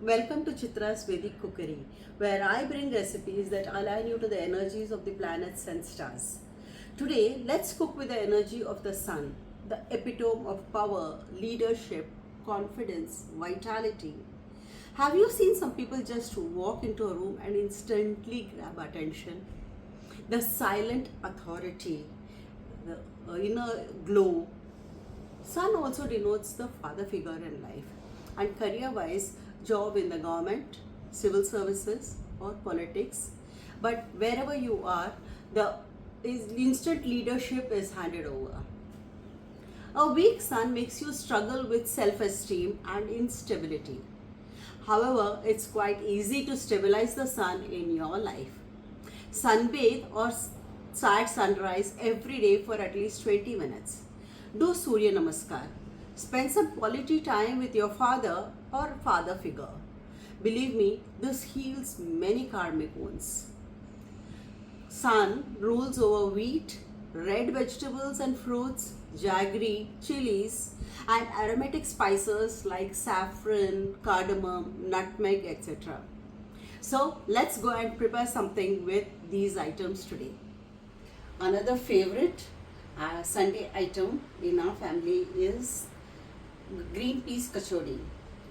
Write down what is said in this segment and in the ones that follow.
Welcome to Chitra's Vedic Cookery, where I bring recipes that align you to the energies of the planets and stars. Today, let's cook with the energy of the sun, the epitome of power, leadership, confidence, vitality. Have you seen some people just walk into a room and instantly grab attention? The silent authority, the inner glow. Sun also denotes the father figure in life, and career wise, job in the government, civil services, or politics. But wherever you are, the instant leadership is handed over. A weak sun makes you struggle with self esteem and instability. However, it's quite easy to stabilize the sun in your life. Sunbathe or sad sunrise every day for at least 20 minutes. Do Surya Namaskar. Spend some quality time with your father or father figure. Believe me, this heals many karmic wounds. Sun rules over wheat, red vegetables and fruits, jaggery, chilies, and aromatic spices like saffron, cardamom, nutmeg, etc. So let's go and prepare something with these items today. Another favorite Sunday item in our family is green peas katchori.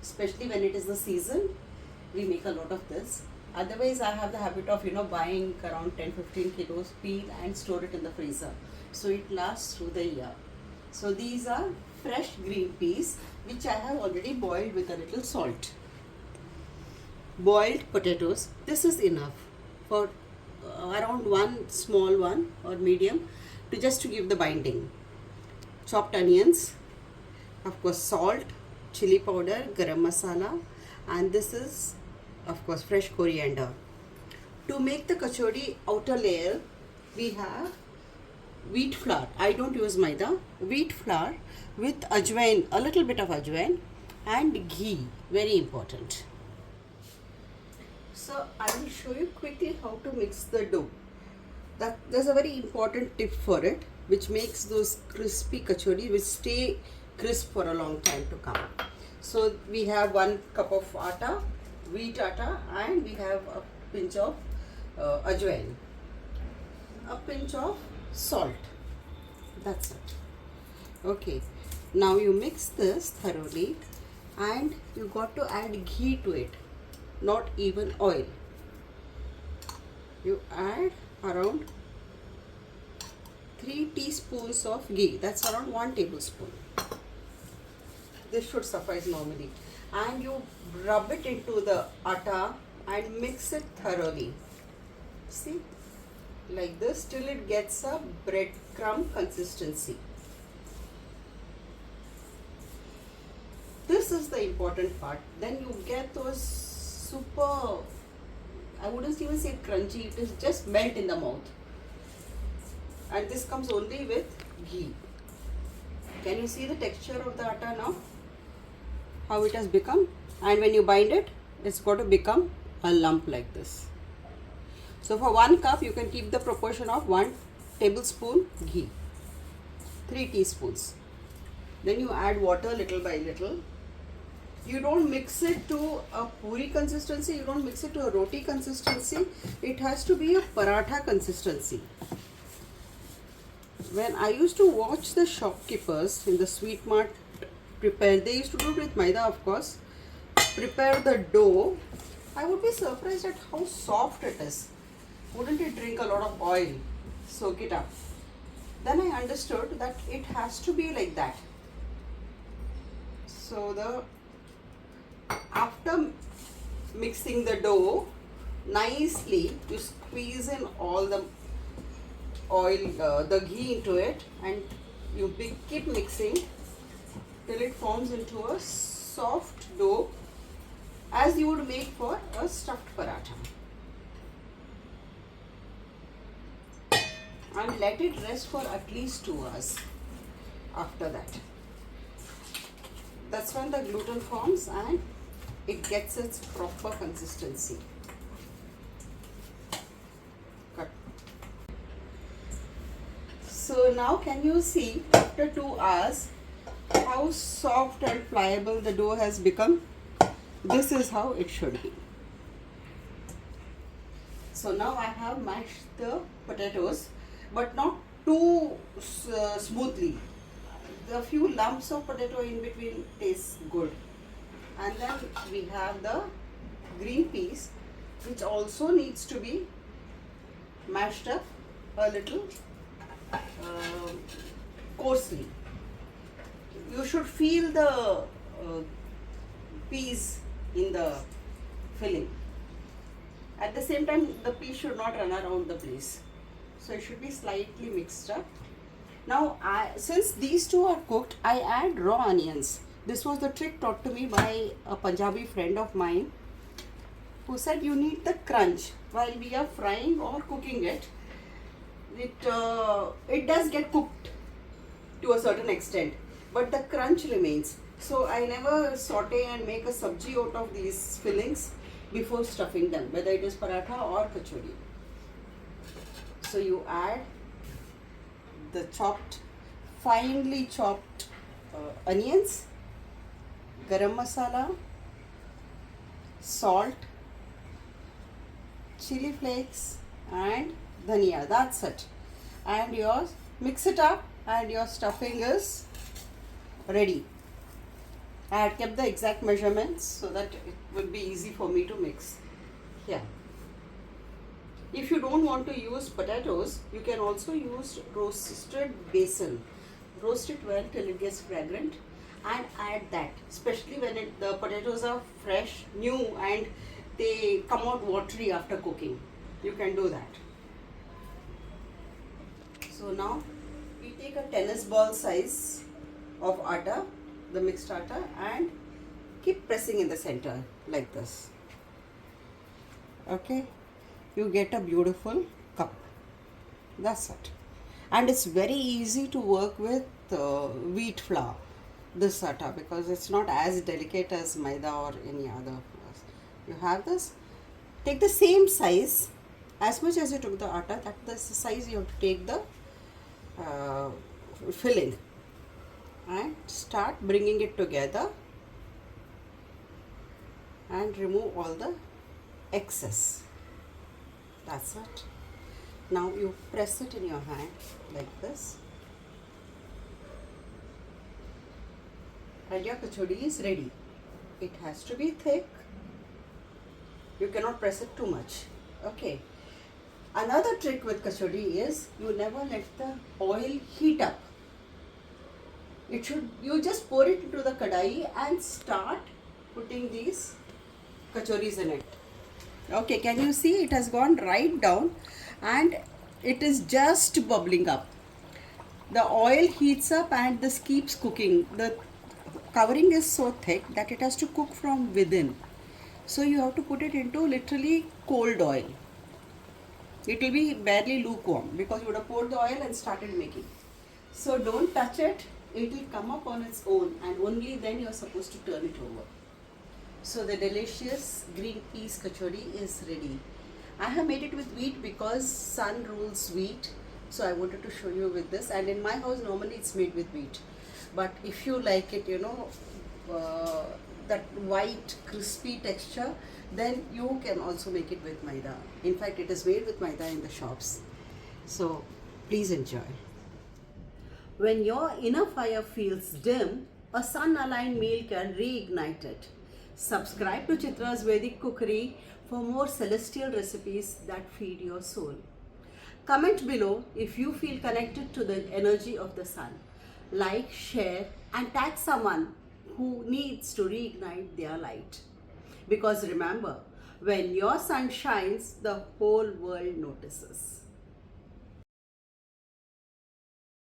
Especially when it is the season, we make a lot of this. Otherwise, I have the habit of buying around 10-15 kilos, peel and store it in the freezer, so it lasts through the year. So these are fresh green peas which I have already boiled with a little salt. Boiled potatoes. This is enough for around one small one or medium to just to give the binding. Chopped onions, of course salt, chili powder, garam masala, and this is of course fresh coriander. To make the kachori outer layer, we have wheat flour. I don't use maida. Wheat flour with ajwain, a little bit of ajwain, and ghee, very important. So I will show you quickly how to mix the dough. There's a very important tip for it, which makes those crispy kachori which stay crisp for a long time to come. So we have 1 cup of atta, wheat atta, and we have a pinch of ajwain, a pinch of salt. That's it. Okay, now you mix this thoroughly, and you got to add ghee to it, not even oil. You add around 3 teaspoons of ghee. That's around 1 tablespoon. This should suffice normally. And you rub it into the atta and mix it thoroughly. See, like this till it gets a breadcrumb consistency. This is the important part. Then you get those super, I wouldn't even say crunchy, it is just melt in the mouth. And this comes only with ghee. Can you see the texture of the atta now? How it has become? And when you bind it, it's got to become a lump like this. So for 1 cup, you can keep the proportion of 1 tablespoon ghee, 3 teaspoons. Then you add water little by little. You don't mix it to a puri consistency, you don't mix it to a roti consistency. It has to be a paratha consistency. When I used to watch the shopkeepers in the sweet mart prepare, they used to do it with maida, of course, prepare the dough, I would be surprised at how soft it is. Wouldn't it drink a lot of oil? Soak it up. Then I understood that it has to be like that. So after mixing the dough nicely, you squeeze in all the oil, the ghee into it, and you keep mixing till it forms into a soft dough as you would make for a stuffed paratha. And let it rest for at least 2 hours after that. That's when the gluten forms and it gets its proper consistency. Cut. So now can you see after 2 hours how soft and pliable the dough has become? This is how it should be. So now I have mashed the potatoes, but not too smoothly. The few lumps of potato in between tastes good. And then we have the green peas, which also needs to be mashed up a little coarsely. You should feel the peas in the filling. At the same time, the peas should not run around the place. So it should be slightly mixed up. Now, since these two are cooked, I add raw onions. This was the trick taught to me by a Punjabi friend of mine who said you need the crunch while we are frying or cooking it. It does get cooked to a certain extent, but the crunch remains. So I never saute and make a sabji out of these fillings before stuffing them, whether it is paratha or kachori. So you add the finely chopped onions, garam masala, salt, chili flakes and dhania. That's it. And mix it up and your stuffing is ready. I had kept the exact measurements so that it would be easy for me to mix. Here. If you don't want to use potatoes, you can also use roasted basil. Roast it well till it gets fragrant and add that, especially when the potatoes are fresh, new, and they come out watery after cooking. You can do that. So now we take a tennis ball size of atta, the mixed atta, and keep pressing in the center like this. Okay, you get a beautiful cup. That's it. And it's very easy to work with wheat flour, this atta, because it's not as delicate as maida or any other flours. You have this. Take the same size as much as you took the atta. That's the size you have to take the filling, and start bringing it together and remove all the excess. That's it. Now you press it in your hand like this, and your kachori is ready. It has to be thick. You cannot press it too much. Okay. Another trick with kachori is you never let the oil heat up. You just pour it into the kadai and start putting these kachoris in it. Okay, can you see it has gone right down and it is just bubbling up. The oil heats up and this keeps cooking. The covering is so thick that it has to cook from within. So you have to put it into literally cold oil. It will be barely lukewarm because you would have poured the oil and started making. So don't touch it. It will come up on its own and only then you are supposed to turn it over. So the delicious green peas kachori is ready. I have made it with wheat because sun rules wheat. So I wanted to show you with this, and in my house normally it's made with wheat. But if you like it, that white crispy texture, then you can also make it with maida. In fact, it is made with maida in the shops. So please enjoy. When your inner fire feels dim, a sun-aligned meal can reignite it. Subscribe to Chitra's Vedic Cookery for more celestial recipes that feed your soul. Comment below if you feel connected to the energy of the sun. Like, share, and tag someone who needs to reignite their light. Because remember, when your sun shines, the whole world notices.